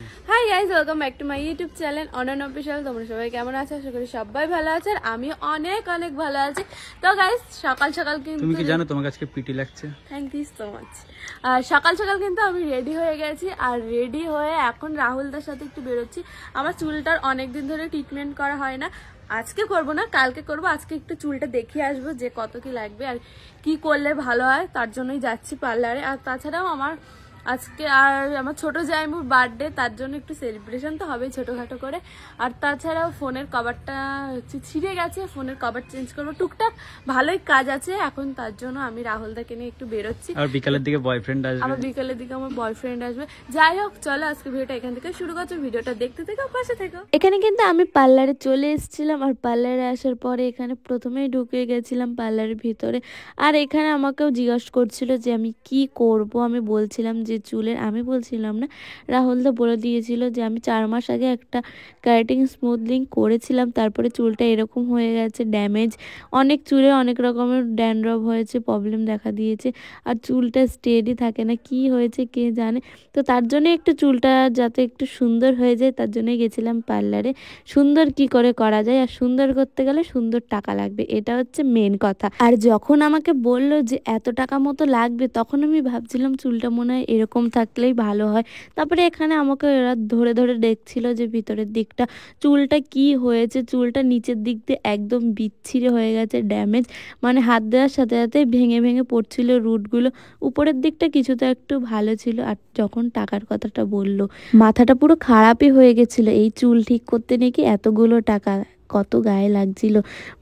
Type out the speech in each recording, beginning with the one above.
High guys, welcome back to my YouTube channel Anan official. তোমরা সবাই কেমন আছো? আশা করি সবাই ভালো আছে, আর আমি অনেক অনেক ভালো আছি। তো গাইস, সকাল সকাল কিন্তু তুমি কি জানো তোমার আজকে পিটি লাগছে? Thank you so much. আর সকাল সকাল কিন্তু আমি রেডি হয়ে গেছি, আর রেডি হয়ে এখন রাহুলদার সাথে একটু বেরোচ্ছি। আমার চুলটার অনেকদিন ধরে ট্রিটমেন্ট করা হয় না, আজকে করব না, কালকে করব। আজকে একটু চুলটা দেখিয়ে আসবো যে কত কি লাগবে আর কি করলে ভালো হয়, তার জন্যই যাচ্ছি পার্লারে। আর তাছাড়াও আজকে আমার ছোট জামাইবুর বার্থডে, তার জন্য একটু সেলিব্রেশন তো হবেই ছোটখাটো করে। আর তাছাড়াও ফোনের কভারটা ছিঁড়ে গেছে, ফোনের কভার চেঞ্জ করবো, টুকটাক ভালোই কাজ আছে এখন, তার জন্য আমি রাহুলদাকে নিয়ে একটু বেরোচ্ছি। আর বিকালের দিকে বয়ফ্রেন্ড আসবে। আমার বিকালের দিকে আমার বয়ফ্রেন্ড আসবে। যাই হোক, চলো আজকে ভিডিওটা এখান থেকে শুরু করছো, ভিডিওটা দেখতে থেকো, পাশে থেকো। এখানে কিন্তু আমি পার্লারে চলে এসেছিলাম, আর পার্লারে আসার পরে এখানে প্রথমেই ঢুকে গেছিলাম পার্লারের ভিতরে। আর এখানে আমাকেও জিজ্ঞাসা করছিল যে আমি কি করব। আমি বলছিলাম যে চুলের, আমি বলছিলাম না, রাহুলদা বলে দিয়েছিল যে আমি 4 মাস আগে একটা কাটিং স্মুথলিং করেছিলাম, তারপরে চুলটা এরকম হয়ে গেছে, ড্যামেজ, অনেক চুলে অনেক রকমের ড্যান্ড্রফ হয়েছে, প্রবলেম দেখা দিয়েছে, আর চুলটা স্টেডি থাকে না, কি হয়েছে কে জানে। তো তার জন্য একটু চুলটা যাতে একটু সুন্দর হয়ে যায়, তার জন্যই গেছিলাম পার্লারে। সুন্দর কি করে করা যায়, আর সুন্দর করতে গেলে সুন্দর টাকা লাগবে, এটা হচ্ছে মেন কথা। আর যখন আমাকে বলল যে এত টাকা মতো লাগবে, তখন আমি ভাবছিলাম চুলটা মনে হয় এরকম থাকলেই ভালো হয়। তারপরে এখানে আমাকে এরা ধরে ধরে দেখছিল যে ভিতরের দিকটা চুলটা কি হয়েছে, চুলটা নিচের দিক দিয়ে একদম বিচ্ছিরি হয়ে গেছে, ড্যামেজ, মানে হাত দেওয়ার সাথে সাথে ভেঙে ভেঙে পড়ছিল রুটগুলো। উপরের দিকটা কিছুটা একটু ভালো ছিল। আর যখন টাকার কথাটা বললো, মাথাটা পুরো খারাপই হয়ে গেছিল। এই চুল ঠিক করতে নাকি এতগুলো টাকা, কত গায়ে লাগছিল,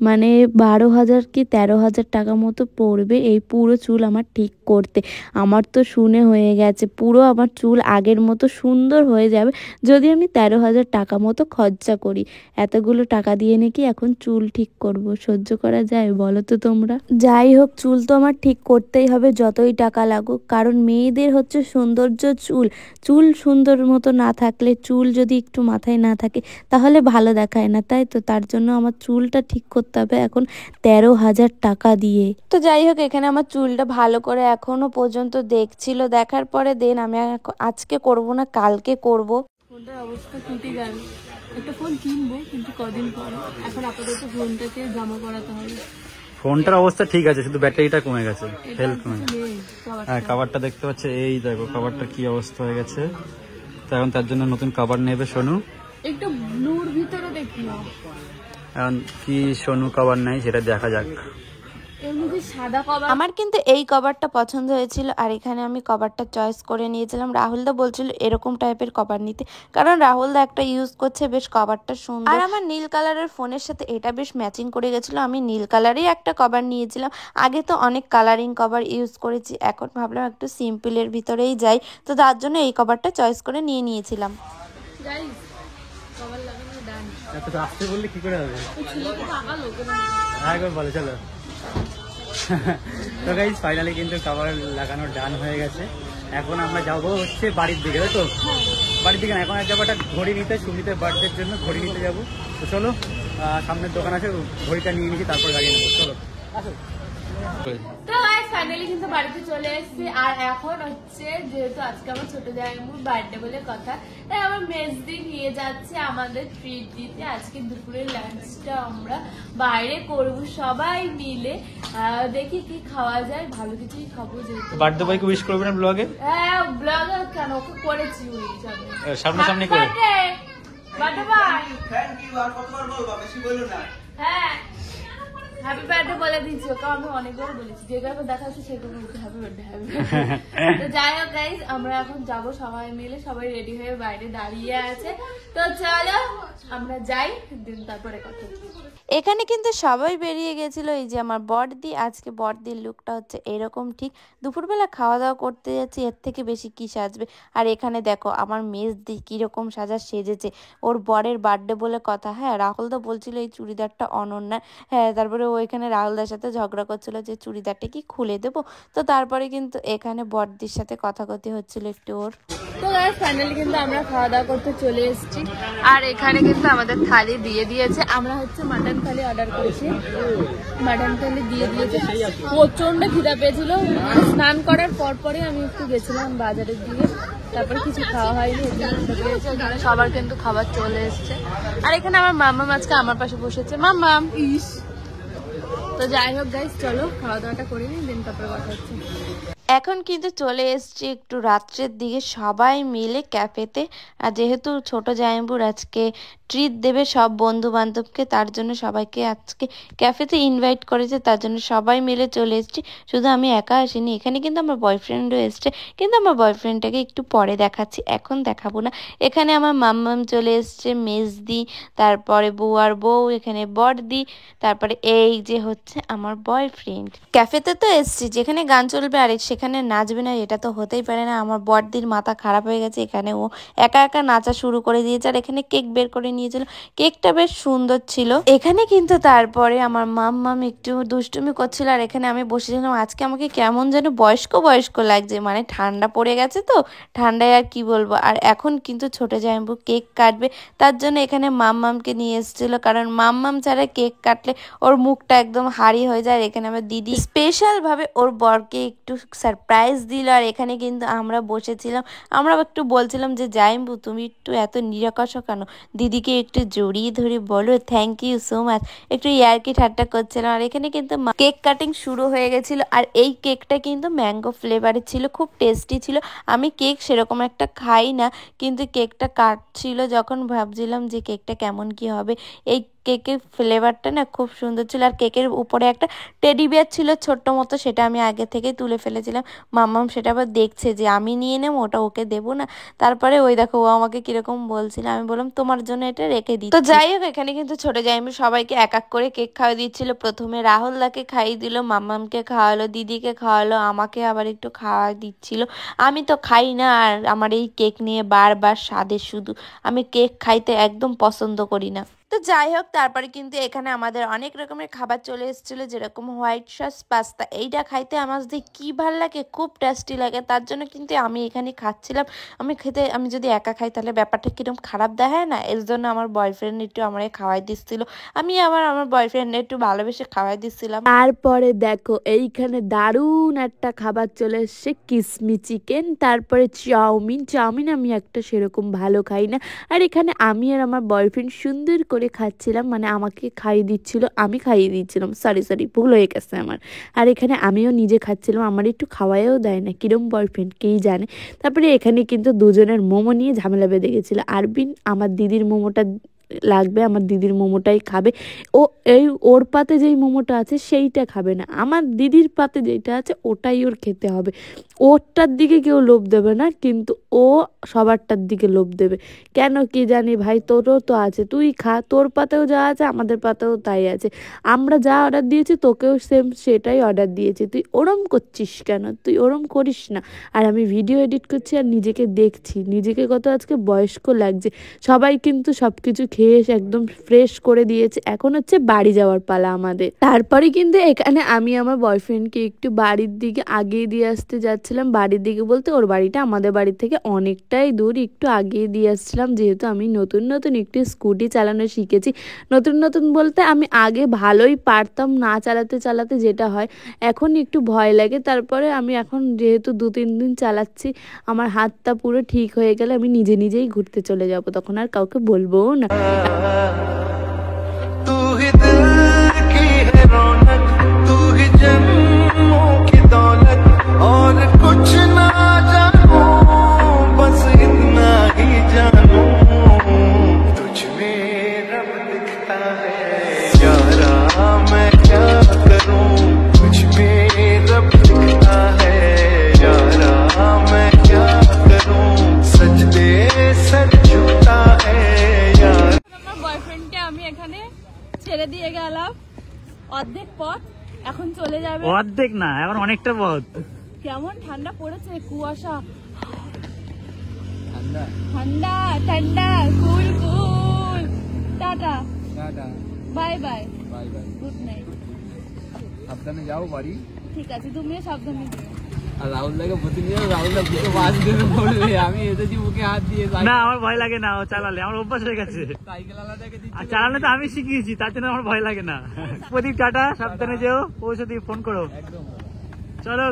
মানে 12,000 কি 13,000 টাকা মতো পড়বে এই পুরো চুল আমার ঠিক করতে। আমার তো শুনে হয়ে গেছে, পুরো আমার চুল আগের মতো সুন্দর হয়ে যাবে যদি আমি 13,000 টাকা মতো খরচা করি। এতগুলো টাকা দিয়ে নাকি এখন চুল ঠিক করব, সহ্য করা যায় বলো তো তোমরা? যাই হোক, চুল তো আমার ঠিক করতেই হবে যতই টাকা লাগুক, কারণ মেয়েদের হচ্ছে সৌন্দর্য চুল। চুল সুন্দর মতো না থাকলে, চুল যদি একটু মাথায় না থাকে, তাহলে ভালো দেখায় না, তাই তো? তার জন্য আমার চুলটা ঠিক করতে হবে এখন 13,000 টাকা দিয়ে। তো যাই হোক, এখানে আমার চুলটা ভালো করে এখনো পর্যন্ত দেখছিল, দেখার পরে দেন আমি আজকে করব না, কালকে করব। ফোনটার অবস্থা টুটি গেল, একটা ফোন কিনবো কিন্তু কদিন পরে, এখন আপাতত ফোনটাকে জমা করাতে হবে। ফোনটার অবস্থা ঠিক আছে, শুধু ব্যাটারিটা কমে গেছে, হেল্প কমে গেছে। হ্যাঁ, কভারটা দেখতে পাচ্ছে, এই দেখো কভারটা কি অবস্থা হয়ে গেছে। তো এখন তার জন্য নতুন কভার নেবে সোনু। একটু ব্লুর ভিতরে দেখি, এখন কি সোনু কভার নেয় সেটা দেখা যাক। আমার কিন্তু এই কভারটা পছন্দ হয়েছিল, আর এখানে আমি কভারটা চয়েস করে নিয়েছিলাম। রাহুলদা বলছিল এরকম টাইপের কভার নিতে, কারণ রাহুলদা একটা ইউজ করছে, বেশ কভারটা সুন্দর, আর আমার নীল কালারের ফোনের সাথে এটা বেশ ম্যাচিং করে গেছিলো। আমি নীল কালারই একটা কভার নিয়েছিলাম। আগে তো অনেক কালারিং কভার ইউজ করেছি, এখন ভাবলাম একটু সিম্পলের ভিতরেই যাই, তো তার জন্য এই কভারটা চয়েস করে নিয়েছিলাম। আসতে বললে কি করে হবে? একবার বলে চলো। তো গাইস, ফাইনালি কিন্তু কভার লাগানো ডান হয়ে গেছে। এখন আমরা যাবো হচ্ছে বাড়ির দিকে, তাই তো? বাড়ির দিকে না, এখন যাবো একটা ঘড়ি নিতে, সুমিতের বার্থডের জন্য ঘড়ি নিতে যাবো। তো চলো, সামনের দোকান আছে, ঘড়িটা নিয়ে নিচ্ছি, তারপর গাড়ি নেবো। চলো আসো। তো গাইস, ফাইনালি কিন্তু বাড়িতে চলে এসেছি। আর এখন হচ্ছে, যেহেতু আজকে আমার ছোট জামাইবুর বার্থডে বলে কথা, তাই আমার মেজদি নিয়ে যাচ্ছে আমাদের ট্রিট দিতে। আজকে দুপুরের লাঞ্চটা আমরা বাইরে করব সবাই মিলে, দেখি কি খাওয়া যায়, ভালো কিছুই খাবো। যেহেতু বার্থডে বয়কে উইশ করবে না ব্লগে? হ্যাঁ, ব্লগে কেন, ওকে করেছি উইশ সামনাসামনি করে। Birthday boy, thank you. আর কতবার বলবো, বেশি বলো না। হ্যাঁ, হ্যাপি বার্থডে বলে দিচ্ছি ওকে, আমি অনেকবার বলেছি, যে কাউকে দেখা হচ্ছে সেটা বলছি হ্যাপি বার্থডে, হ্যাপি বার্থডে। তো যাই হোক গাইস, আমরা এখন যাবো সবাই মিলে, সবাই রেডি হয়ে বাইরে দাঁড়িয়ে আছে। তো চলো আমরা যাই, দিন তারপরে কথা। এখানে কিন্তু সবাই বেরিয়ে গেছিল। এই যে আমার বড়দি, আজকে বড়দির লুকটা হচ্ছে এরকম। ঠিক দুপুরবেলা খাওয়া দাওয়া করতে যাচ্ছি, এর থেকে বেশি কি সাজবে। আর এখানে দেখো আমার মেজদি কিরকম সেজেছে, ওর বরের বার্থডে বলে কথা। হ্যাঁ, রাহুলদা বলছিল এই চুড়িদারটা অনন্যার। হ্যাঁ, তারপরে ও এখানে রাহুলদার সাথে ঝগড়া করছিল যে চুড়িদারটা কি খুলে দেবো। তো তারপরে কিন্তু এখানে বড়দির সাথে কথাকথি হচ্ছিল একটু ওর। তো গাইস, ফাইনালি কিন্তু আমরা খাওয়া দাওয়া করতে চলে এসেছি, আর এখানে কিন্তু আমাদের থালি দিয়ে দিয়েছে। আমরা হচ্ছে মাটন থালি অর্ডার করেছি, মাটন থালি দিয়ে দিয়েছে। প্রচন্ড খিদা পেয়েছিল, স্নান করার পরপরই আমি একটু গেছিলাম বাজারের দিকে, তারপরে কিছু খাওয়া হয়নি, সবার কিন্তু খাবার চলে এসছে। আর এখানে আমার মাম্মাম আজকে আমার পাশে বসেছে। মাম্মাম ইস, তো যাই হোক গাইস, চলো খাওয়া দাওয়াটা করে নিই, দেন তারপরে কথা হচ্ছে। এখন কিন্তু চলে এসছি একটু রাত্রের দিকে সবাই মিলে ক্যাফেতে। আর যেহেতু ছোট জামাইবুর আজকে ট্রিট দেবে সব বন্ধু বান্ধবকে, তার জন্য সবাইকে আজকে ক্যাফেতে ইনভাইট করেছে, তার জন্য সবাই মিলে চলে এসেছি। শুধু আমি একা আসিনি, এখানে কিন্তু আমার বয়ফ্রেন্ডও এসছে, কিন্তু আমার বয়ফ্রেন্ডটাকে একটু পরে দেখাচ্ছি, এখন দেখাবো না। এখানে আমার মাম্মাম চলে এসছে, মেজদি, তারপরে বউয়ার বউ, এখানে বড়দি, তারপরে এই যে হচ্ছে আমার বয়ফ্রেন্ড। ক্যাফেতে তো এসছি, যেখানে গান চলবে আর সেখানে নাচবে না, এটা তো হতেই পারে না। আমার বড়দির মাথা খারাপ হয়ে গেছে, এখানে ও একা একা নাচা শুরু করে দিয়েছে। আর এখানে কেক বের করে নিয়েছিল, কেকটা বেশ সুন্দর ছিল। এখানে কিন্তু তারপরে আমার মাম্মাম একটু দুষ্টুমি করছিল, আর এখানে আমি বসেছিলাম। আজকে আমাকে কেমন যেন বয়স্ক বয়স্ক লাগছে, মানে ঠান্ডা পড়ে গেছে তো, ঠান্ডায় আর কি বলবো। আর এখন কিন্তু ছোট জামাইবু কেক কাটবে, তার জন্য এখানে মাম্মামকে নিয়ে এসেছিল, কারণ মাম্মাম ছাড়া কেক কাটলে ওর মুখটা একদম হারি হয়ে যায়। এখানে আমার দিদি স্পেশাল ভাবে ওর বরকে একটু সারপ্রাইজ দিল। আর এখানে কিন্তু আমরা বসেছিলাম, আমরা একটু বলছিলাম যে জামাইবু তুমি একটু এত নিরাকষ কেন, দিদিকে একটু জড়িয়ে ধরে বলো থ্যাংক ইউ সো মাচ, একটু ইয়ার্কি ঠাট্টা করছিলাম। আর এখানে কিন্তু কেক কাটিং শুরু হয়ে গেছিল। আর এই কেকটা কিন্তু ম্যাঙ্গো ফ্লেভারের ছিল, খুব টেস্টি ছিল। আমি কেক সেরকম একটা খাই না, কিন্তু কেকটা কাটছিল যখন ভাবছিলাম যে কেকটা কেমন কি হবে। এই কেকের ফ্লেভারটা না খুব সুন্দর ছিল। আর কেকের উপরে একটা টেডি বিয়ার ছিল ছোট্ট মতো, সেটা আমি আগে থেকেই তুলে ফেলেছিলাম। মাম্মাম সেটা আবার দেখছে যে আমি নিয়ে নেবো, ওটা ওকে দেবো না। তারপরে ওই দেখো ও আমাকে কিরকম বলছিল, আমি বললাম তোমার জন্য এটা রেখে দিই। তো যাই হোক, এখানে কিন্তু ছোট জামাইবু সবাইকে এক এক করে কেক খাওয়াই দিচ্ছিল। প্রথমে রাহুল দাকে খাইয়ে দিল, মাম্মামকে খাওয়ালো, দিদিকে খাওয়ালো, আমাকে আবার একটু খাওয়া দিচ্ছিল। আমি তো খাই না, আর আমার এই কেক নিয়ে বারবার স্বাদে শুধু, আমি কেক খাইতে একদম পছন্দ করি না। তো যাই হোক, তারপরে কিন্তু এখানে আমাদের অনেক রকমের খাবার চলে এসেছিলো, যেরকম হোয়াইট সস পাস্তা। এইটা খাইতে আমার যদি কী ভাল লাগে, খুব টেস্টি লাগে, তার জন্য কিন্তু আমি এখানে খাচ্ছিলাম। আমি যদি একা খাই তাহলে ব্যাপারটা কিরকম খারাপ দেখায় না, এর জন্য আমার বয়ফ্রেন্ড একটু আমাকে খাওয়াই দিচ্ছিল, আমি আমার বয়ফ্রেন্ড একটু ভালোবেসে খাওয়াই দিচ্ছিলাম। তারপরে দেখো এইখানে দারুণ একটা খাবার চলে এসছে, কিসমি চিকেন, তারপরে চাউমিন আমি একটা সেরকম ভালো খাই না। আর এখানে আমি আর আমার বয়ফ্রেন্ড সুন্দর করে খাচ্ছিলাম, মানে আমাকে খাইয়ে দিচ্ছিল, আমি খাইয়ে দিচ্ছিলাম, সরি ভুল হয়ে গেছে আমার। আর এখানে আমিও নিজে খাচ্ছিলাম, আমার একটু খাওয়াইও দেয় না, কিরম বয়ফ্রেন্ড কেই জানে। তারপরে এখানে কিন্তু দুজনের মোমো নিয়ে ঝামেলা বেঁধে গেছিলো। আরবিন আমার দিদির মোমোটা লাগবে, আমার দিদির মোমোটাই খাবে। ওর পাতে যেই মোমোটা আছে সেইটা খাবে না, আমার দিদির পাতে যেটা আছে ওটাই ওর খেতে হবে। ওরটার দিকে কেউ লোভ দেবে না, কিন্তু ও সবারটার দিকে লোভ দেবে। কেন কি জানি ভাই, তোরও তো আছে, তুই খা, তোর পাতেও যা আছে আমাদের পাতেও তাই আছে, আমরা যা অর্ডার দিয়েছি তোকেও সেম সেটাই অর্ডার দিয়েছি, তুই ওরম করছিস কেন, তুই ওরম করিস না। আর আমি ভিডিও এডিট করছি আর নিজেকে দেখছি, নিজেকে কত আজকে বয়স্ক লাগছে। সবাই কিন্তু সব কিছু খেয়ে একদম ফ্রেশ করে দিয়েছে, এখন হচ্ছে বাড়ি যাওয়ার পালা আমাদের। তারপরে কিন্তু এখানে আমি আমার বয়ফ্রেন্ডকে একটু বাড়ির দিকে আগিয়ে দিয়ে আসতে যাচ্ছিলাম, বাড়ির দিকে বলতে ওর বাড়িটা আমাদের বাড়ি থেকে অনেকটাই দূর, একটু আগিয়ে দিয়ে আসছিলাম, যেহেতু আমি নতুন একটু স্কুটি চালানো শিখেছি। নতুন বলতে আমি আগে ভালোই পারতাম, না চালাতে যেটা হয়, এখন একটু ভয় লাগে। তারপরে আমি এখন যেহেতু 2-3 দিন চালাচ্ছি, আমার হাতটা পুরো ঠিক হয়ে গেলে আমি নিজেই ঘুরতে চলে যাব, তখন আর কাউকে বলবো না। तू ही दिल की है रौनक, तू ही जन्मों की दौलत, और कुछ ना जानूं, बस इतना ही जानूं, तुझ में रब दिखता है यारा, मैं क्या करूं, तुझ में रब दिखता है यारा, मैं क्या करूं, सजदे सर झुकता है यार। আমার বয়ফ্রেন্ডকে আমি এখানে ছেড়ে দিয়ে গেলাম অর্ধেক পথ, এখন চলে যাবে। অর্ধেক না, এখন অনেকটা পথ। কেমন ঠান্ডা পড়েছে, কুয়াশা, ঠান্ডা cool tata bye bye good night. সাবধানে যাও বাড়ি। ঠিক আছে, তুমিও সাবধানে যেও। আর রাহুলদাকে প্রতিদিন রাহুলদা বুকে বাস দেবে বলবে, আমি এসেছি বুকে হাত দিয়ে। না আমার ভয় লাগে না, ও চালালে আমার অভ্যাস হয়ে গেছে, সাইকেল আলাদাকে দিচ্ছি, আর চালালে তো আমি শিখিয়েছি, তার জন্য আমার ভয় লাগে না। প্রদীপ টাটা, সাবধানে যেও, পৌঁছে দিয়ে ফোন করো। একদম, চলো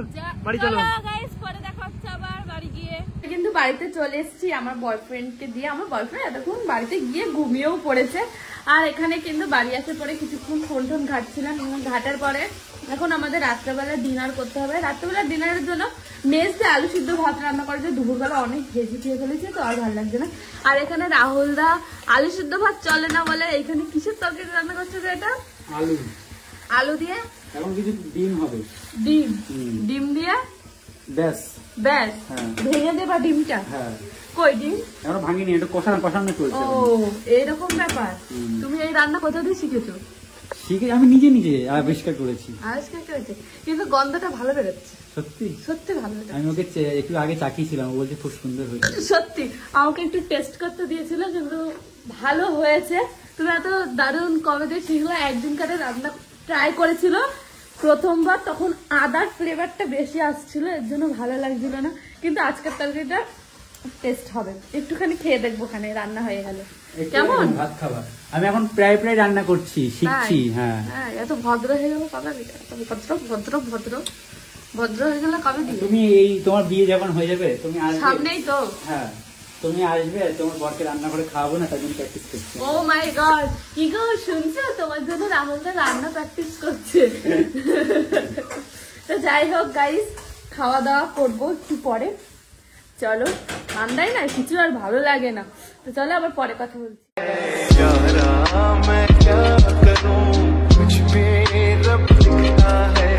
বাড়ি চলো গাইস, পরে দেখা হচ্ছে আবার বাড়ি গিয়ে। কিন্তু বাড়িতে চলে এসেছি আমার বয়ফ্রেন্ডকে দিয়ে। আমার বয়ফ্রেন্ড এতক্ষণ বাড়িতে গিয়ে ঘুমিয়েও পড়েছে। আর এখানে কিন্তু বাড়ি আসার পরে কিছুক্ষণ ফোন টোন ঘাটছিলাম, ঘাটার পরে এখন আমাদের রাত্রেবেলা ডিনার করতে হবে। রাত্রেবেলা ডিনারের জন্য মেস দিয়ে আলু সিদ্ধ ভাত রান্না করেছে। দুপুরবেলা অনেক ভেজি খেয়ে ফেলেছে, তো আর ভালো লাগছে না। আর এখানে রাহুল দা আলু সিদ্ধ ভাত চলে না বলে এখানে কিসের তরকারি রান্না করছে? এটা আলু, আলু দিয়ে এখন কিছু ডিম হবে। ডিম, ডিম দিয়ে ব্যাস ব্যাস ভেঙে দেবা ডিমটা। কই ডিম এখন ভাঙিনি, এটা কষানো চলছে। ও এরকম ব্যাপার। তুমি এই রান্না কোথা দিয়ে শিখেছো? শিখে আমি নিজে নিজে আবিষ্কার করেছি। আবিষ্কার করেছে, কিন্তু গন্ধটা ভালো বেরোচ্ছে। সত্যি সত্যি ভালো বেরোচ্ছে। আমি ওকে একটু আগে চাখিয়েছিলাম, ও বলছে খুব সুন্দর হয়েছে। সত্যি আমাকে একটু টেস্ট করতে দিয়েছিল, কিন্তু ভালো হয়েছে। তুমি এত দারুণ কবে দিয়ে শিখলো? একদিন কারে রান্না ট্রাই করেছিল প্রথমবার, তখন আদার ফ্লেভারটা বেশি আসছিল, এর জন্য ভালো লাগছিল না। কিন্তু আজকের তরকারিটা টেস্ট হবে, একটুখানি খেয়ে দেখবো ওখানে রান্না হয়ে গেল কেমন। ভাত খাবার আমি এখন প্রায় রান্না করছি, শিখছি। হ্যাঁ এত ভদ্র হয়ে গেল কবে? ভদ্র ভদ্র ভদ্র ভদ্র হয়ে গেল কবে? তুমি এই তোমার বিয়ে যখন হয়ে যাবে, তুমি সামনেই তো। হ্যাঁ তুমি আসবে, তোমার বরকে রান্না করে খাওয়াবো না, তার জন্য প্র্যাকটিস করছি। ও মাই গড, কি গো শুনছো? তোমার জন্য রাহুলদা রান্না প্র্যাকটিস করছে। তো যাই হোক গাইস, খাওয়া দাওয়া করবো একটু পরে। চলো, ঠান্ডায় না কিছু আর ভালো লাগে না, তো চলো আবার পরে কথা বলছি। कुछ भी रब लिखता है।